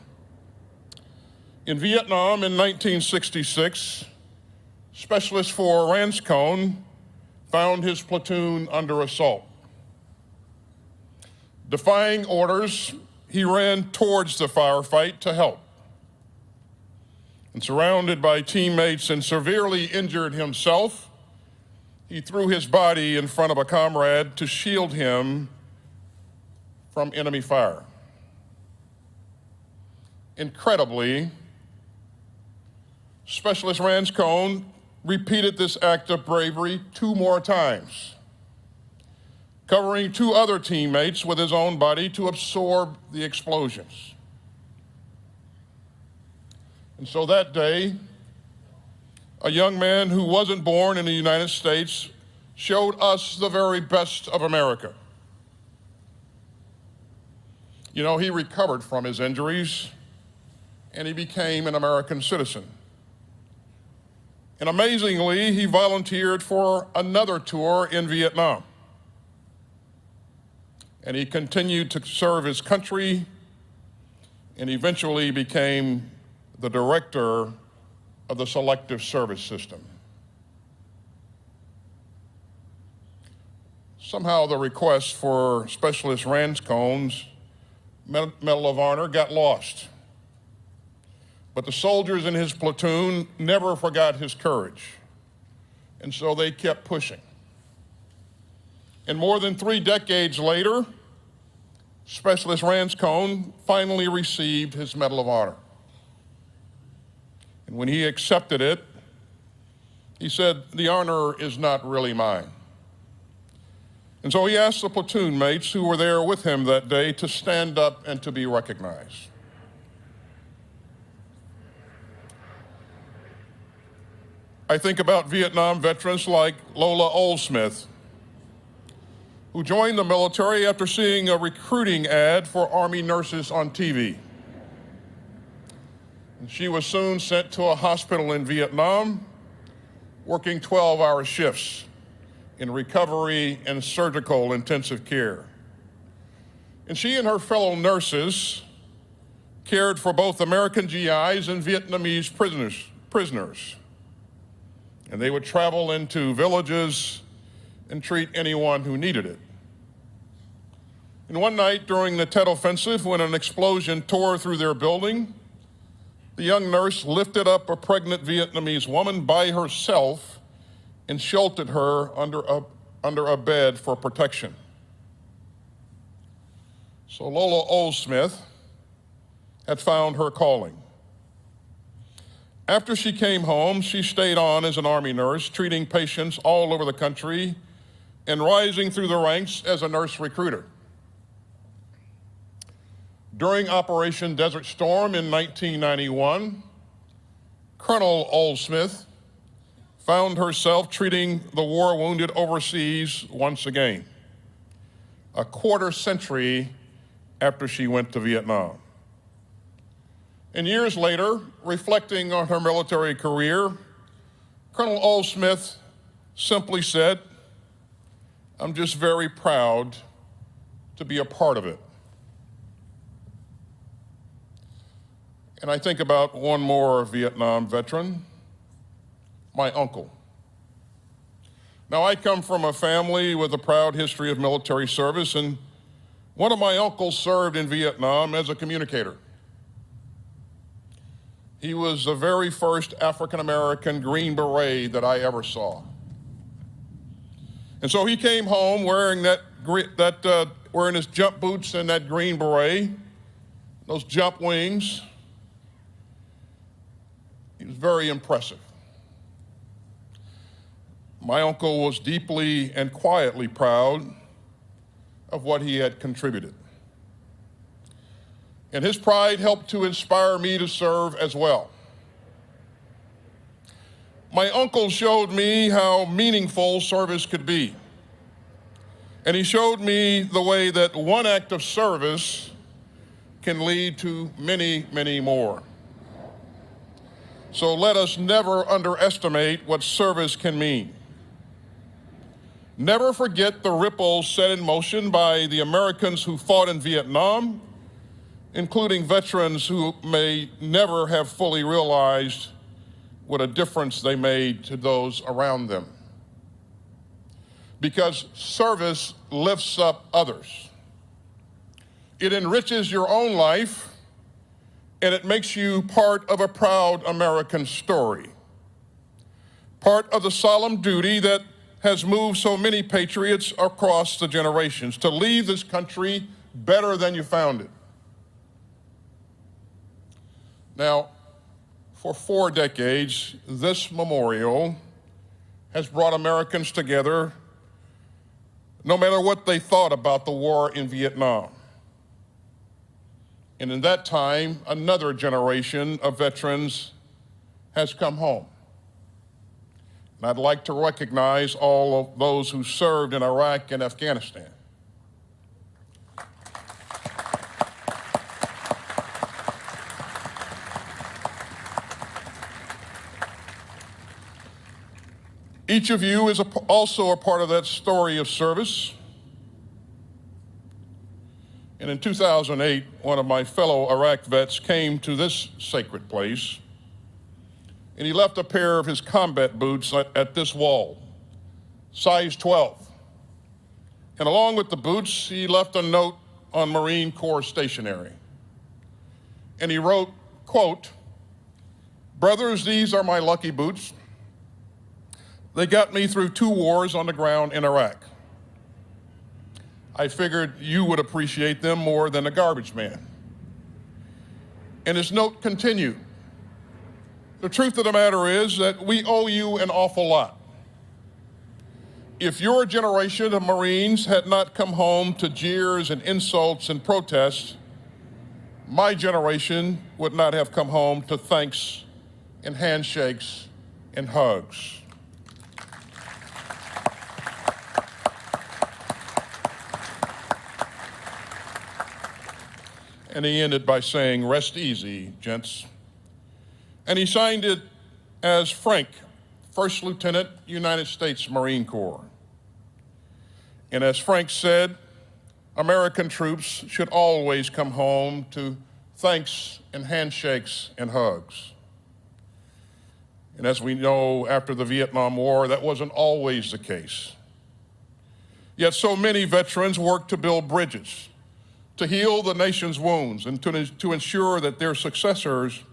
[SPEAKER 10] In Vietnam in 1966, Specialist 4 Ranscone found his platoon under assault. Defying orders, he ran towards the firefight to help. And surrounded by teammates and severely injured himself, he threw his body in front of a comrade to shield him from enemy fire. Incredibly, Specialist Ranscone repeated this act of bravery 2 more times, covering 2 other teammates with his own body to absorb the explosions. And so that day, a young man who wasn't born in the United States showed us the very best of America. You know, he recovered from his injuries and he became an American citizen. And amazingly, he volunteered for another tour in Vietnam. And he continued to serve his country and eventually became the director of the Selective Service System. Somehow the request for Specialist Ranscone's Medal of Honor got lost. But the soldiers in his platoon never forgot his courage, and so they kept pushing. And more than 3 decades later, Specialist Ranscone finally received his Medal of Honor. And when he accepted it, he said, "The honor is not really mine." And so he asked the platoon mates who were there with him that day to stand up and to be recognized. I think about Vietnam veterans like Lola Oldsmith, who joined the military after seeing a recruiting ad for Army nurses on TV. And she was soon sent to a hospital in Vietnam, working 12-hour shifts in recovery and surgical intensive care. And she and her fellow nurses cared for both American GIs and Vietnamese prisoners. And they would travel into villages and treat anyone who needed it. And one night during the Tet Offensive, when an explosion tore through their building, the young nurse lifted up a pregnant Vietnamese woman by herself and sheltered her under a bed for protection. So Lola Oldsmith had found her calling. After she came home, she stayed on as an Army nurse, treating patients all over the country and rising through the ranks as a nurse recruiter. During Operation Desert Storm in 1991, Colonel Oldsmith found herself treating the war wounded overseas once again, a quarter century after she went to Vietnam. And years later, reflecting on her military career, Colonel Oldsmith simply said, "I'm just very proud to be a part of it." And I think about one more Vietnam veteran, my uncle. Now, I come from a family with a proud history of military service, and one of my uncles served in Vietnam as a communicator. He was the very first African-American Green Beret that I ever saw. And so he came home wearing wearing his jump boots and that Green Beret, those jump wings. He was very impressive. My uncle was deeply and quietly proud of what he had contributed. And his pride helped to inspire me to serve as well. My uncle showed me how meaningful service could be. And he showed me the way that one act of service can lead to many, many more. So let us never underestimate what service can mean. Never forget the ripples set in motion by the Americans who fought in Vietnam, including veterans who may never have fully realized what a difference they made to those around them. Because service lifts up others. It enriches your own life, and it makes you part of a proud American story. Part of the solemn duty that has moved so many patriots across the generations, to leave this country better than you found it. Now, for 4 decades, this memorial has brought Americans together no matter what they thought about the war in Vietnam. And in that time, another generation of veterans has come home. And I'd like to recognize all of those who served in Iraq and Afghanistan. Each of you is also a part of that story of service. And in 2008, one of my fellow Iraq vets came to this sacred place, and he left a pair of his combat boots at this wall, size 12. And along with the boots, he left a note on Marine Corps stationery. And he wrote, quote, "Brothers, these are my lucky boots. They got me through 2 wars on the ground in Iraq. I figured you would appreciate them more than a garbage man." And his note continued, "The truth of the matter is that we owe you an awful lot. If your generation of Marines had not come home to jeers and insults and protests, my generation would not have come home to thanks and handshakes and hugs." And he ended by saying, "Rest easy, gents." And he signed it as Frank, First Lieutenant, United States Marine Corps. And as Frank said, American troops should always come home to thanks and handshakes and hugs. And as we know, after the Vietnam War, that wasn't always the case. Yet so many veterans worked to build bridges, to heal the nation's wounds, and to ensure that their successors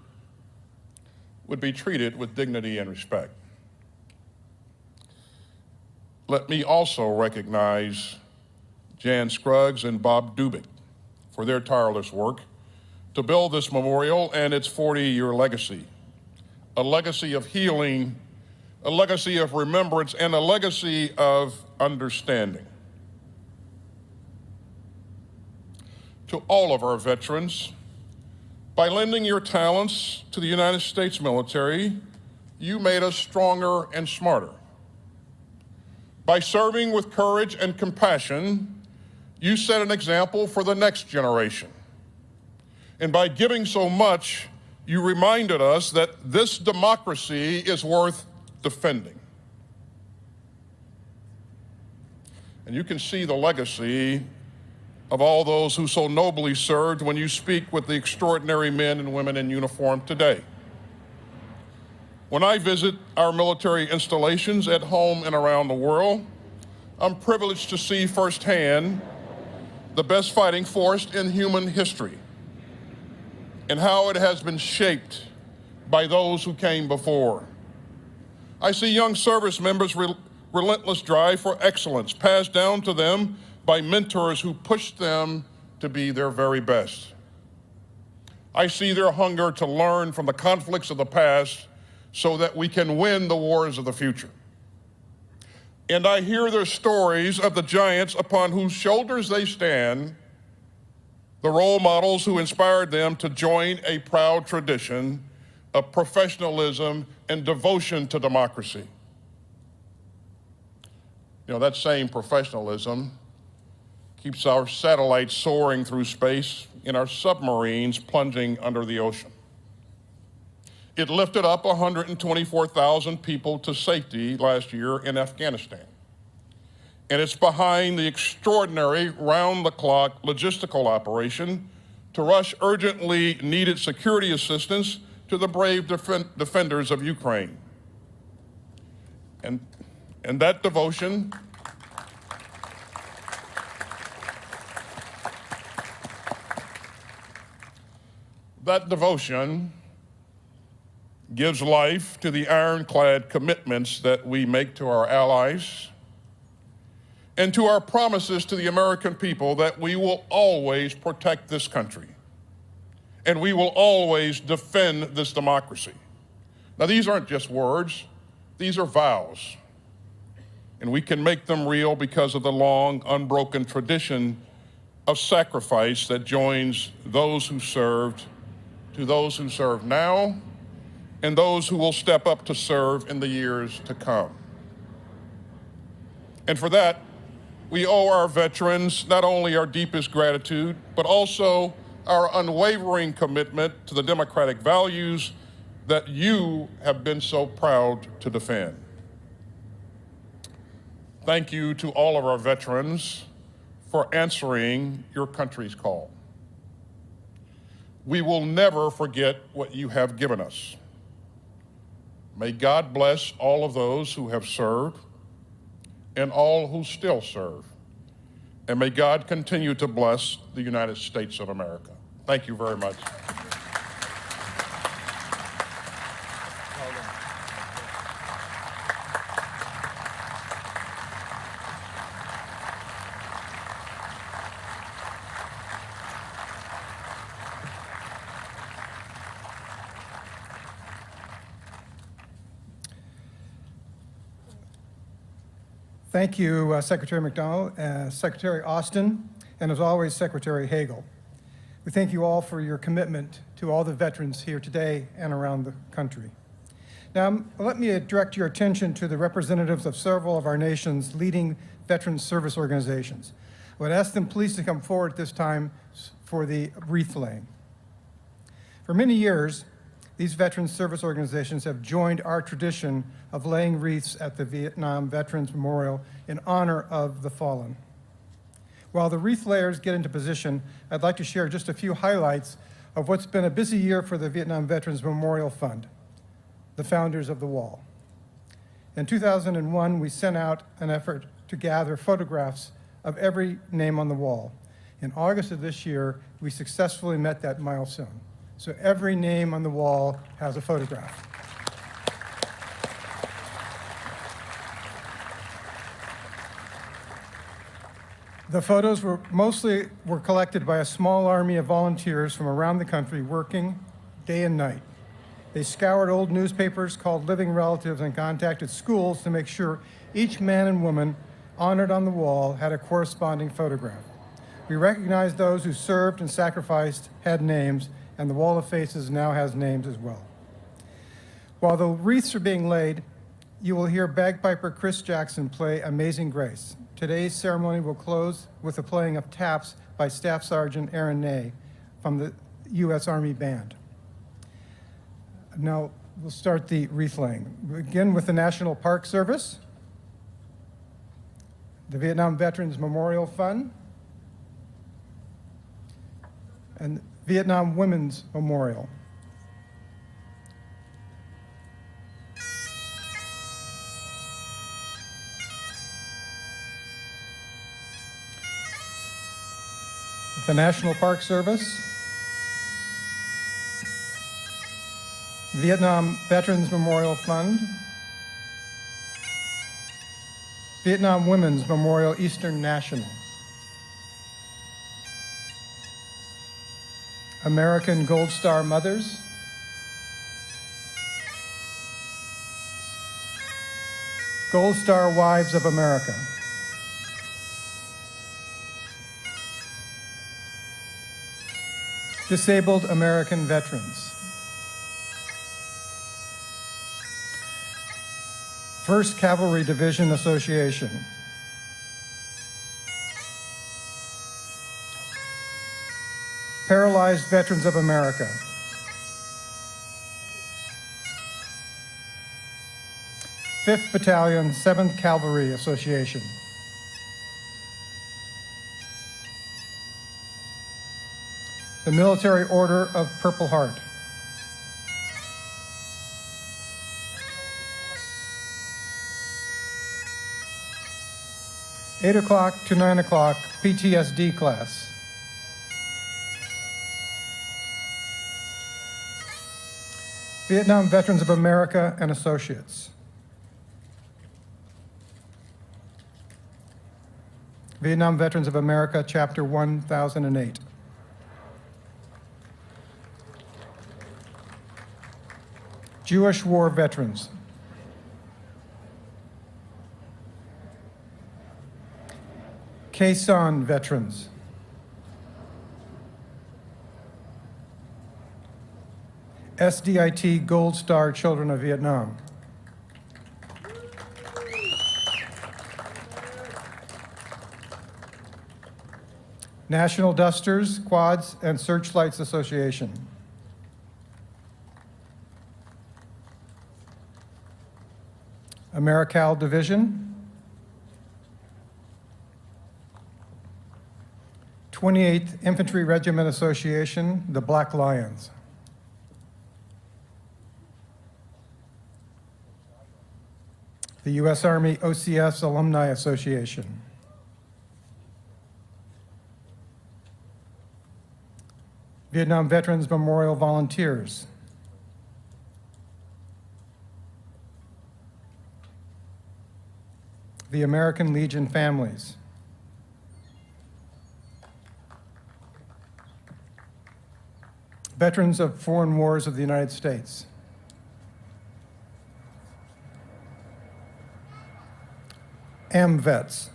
[SPEAKER 10] would be treated with dignity and respect. Let me also recognize Jan Scruggs and Bob Dubik for their tireless work to build this memorial and its 40-year legacy. a legacy of healing, a legacy of remembrance, and a legacy of understanding. To all of our veterans, by lending your talents to the United States military, you made us stronger and smarter. By serving with courage and compassion, you set an example for the next generation. And by giving so much, you reminded us that this democracy is worth defending. And you can see the legacy of all those who so nobly served when you speak with the extraordinary men and women in uniform today. When I visit our military installations at home and around the world, I'm privileged to see firsthand the best fighting force in human history and how it has been shaped by those who came before. I see young service members' relentless drive for excellence passed down to them by mentors who pushed them to be their very best. I see their hunger to learn from the conflicts of the past so that we can win the wars of the future. And I hear their stories of the giants upon whose shoulders they stand, the role models who inspired them to join a proud tradition of professionalism and devotion to democracy. You know, that same professionalism keeps our satellites soaring through space and our submarines plunging under the ocean. It lifted up 124,000 people to safety last year in Afghanistan. And it's behind the extraordinary round-the-clock logistical operation to rush urgently needed security assistance to the brave defenders of Ukraine. And that devotion gives life to the ironclad commitments that we make to our allies and to our promises to the American people that we will always protect this country and we will always defend this democracy. Now, these aren't just words, these are vows. And we can make them real because of the long, unbroken tradition of sacrifice that joins those who served to those who serve now and those who will step up to serve in the years to come. And for that, we owe our veterans not only our deepest gratitude, but also our unwavering commitment to the democratic values that you have been so proud to defend. Thank you to all of our veterans for answering your country's call. We will never forget what you have given us. May God bless all of those who have served and all who still serve. And may God continue to bless the United States of America. Thank you very much.
[SPEAKER 5] Thank you, Secretary McDonough, Secretary Austin, and as always, Secretary Hagel. We thank you all for your commitment to all the veterans here today and around the country. Now, let me direct your attention to the representatives of several of our nation's leading veteran service organizations. I would ask them please to come forward this time for the wreath laying. For many years, these veteran service organizations have joined our tradition of laying wreaths at the Vietnam Veterans Memorial in honor of the fallen. While the wreath layers get into position, I'd like to share just a few highlights of what's been a busy year for the Vietnam Veterans Memorial Fund, the founders of the wall. In 2001, we sent out an effort to gather photographs of every name on the wall. In August of this year, we successfully met that milestone. So every name on the wall has a photograph. The photos were collected by a small army of volunteers from around the country working day and night. They scoured old newspapers, called living relatives, and contacted schools to make sure each man and woman honored on the wall had a corresponding photograph. We recognize those who served and sacrificed had names, and the Wall of Faces now has names as well. While the wreaths are being laid, you will hear bagpiper Chris Jackson play Amazing Grace. Today's ceremony will close with the playing of taps by Staff Sergeant Aaron Ney from the U.S. Army Band. Now, we'll start the wreath laying. We begin with the National Park Service, the Vietnam Veterans Memorial Fund, and Vietnam Women's Memorial. The National Park Service, Vietnam Veterans Memorial Fund, Vietnam Women's Memorial Eastern National, American Gold Star Mothers, Gold Star Wives of America, Disabled American Veterans, 1st Cavalry Division Association, Paralyzed Veterans of America, Fifth Battalion, 7th Cavalry Association, the Military Order of Purple Heart, (8 o'clock to 9 o'clock) PTSD class, Vietnam Veterans of America and Associates, Vietnam Veterans of America, Chapter 1008. Jewish War Veterans, Khe Sanh Veterans, SDIT Gold Star Children of Vietnam, National Dusters, Quads, and Searchlights Association, AmeriCal Division, 28th Infantry Regiment Association, the Black Lions, the U.S. Army OCS Alumni Association, Vietnam Veterans Memorial Volunteers, the American Legion Families, Veterans of Foreign Wars of the United States, AMVETS,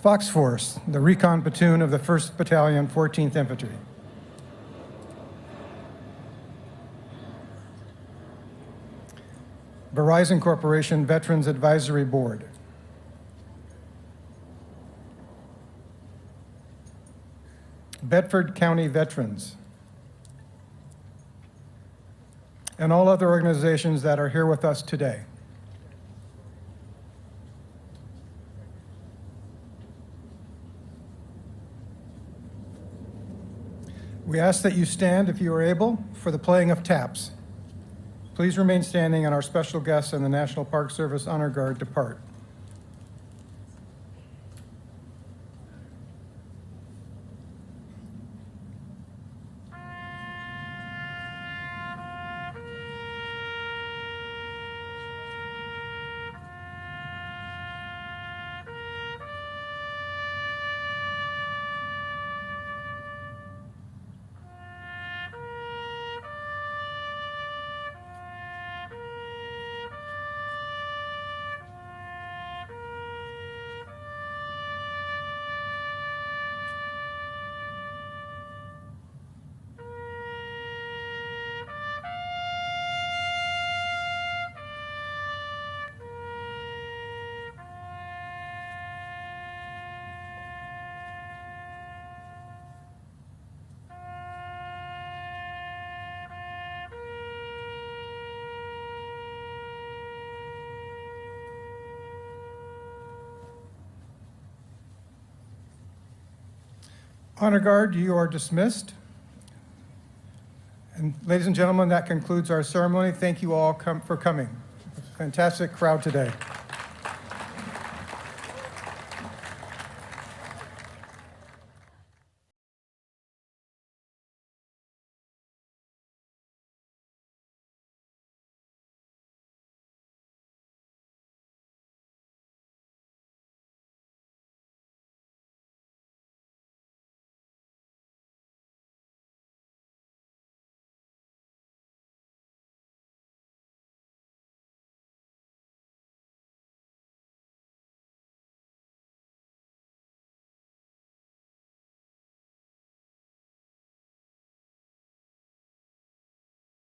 [SPEAKER 5] Fox Force, the recon platoon of the 1st Battalion, 14th Infantry, Verizon Corporation Veterans Advisory Board, Bedford County Veterans, and all other organizations that are here with us today. We ask that you stand, if you are able, for the playing of taps. Please remain standing, and our special guests and the National Park Service Honor Guard depart. Honor Guard, you are dismissed. And ladies and gentlemen, that concludes our ceremony. Thank you all for coming. Fantastic crowd today.